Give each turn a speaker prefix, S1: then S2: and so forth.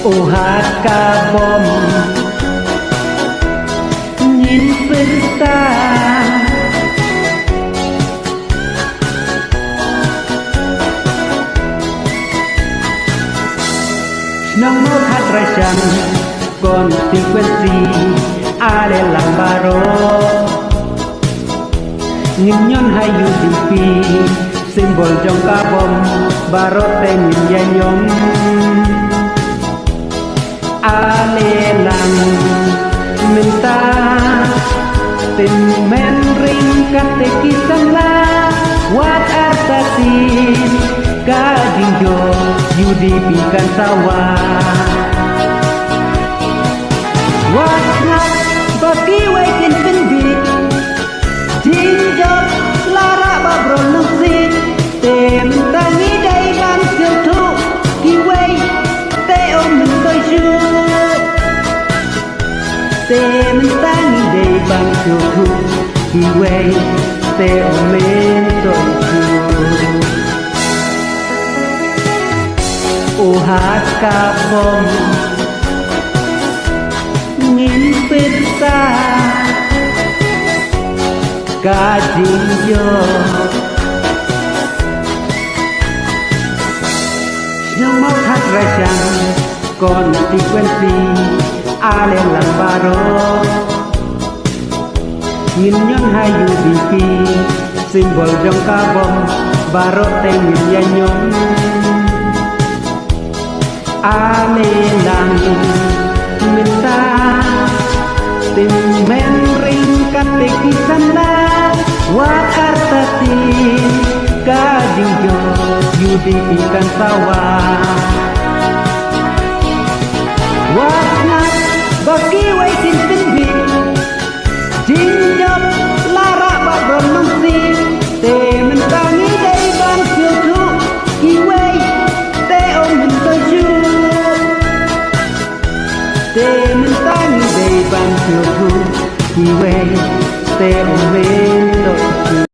S1: ô hát ca bom nhìn bên ta nông nô hát ra chẳng còn tình quen gì ale làm baro nghìn nhân hay yu tình phi symbol trong ca bom baro tên nhìn dài nhóm ale lang mình ta tình men ring kate kisah la wat artasin kadingjo yudi pikan sawah wat ngat bagi waitin kendi jinjok lara babrol nusik tem tangi dai ban siêu thu ki wai te om mình tôi chưa tem tangi dai ban siêu thu ki wai te om mình tôi chưa ô hát ca bom nghìn bên xa ca jinjo nhưng máu hát ra chẳng còn tình quen gì ale làm baro nghìn nhân hai yu đi phi symbol trong ca bom baro tên nghìn gia nhóm ale lang mình ta tình men ring kate kisah la wat artasin kadingjo yudi pikan sawah wat ngat bagi waitin kendi jinjok lara babrol nusik te mentangi dai ban siêu thu ki wai te om mình tôi chưa te mentangi dai ban siêu thu ki wai te om mình tôi chưa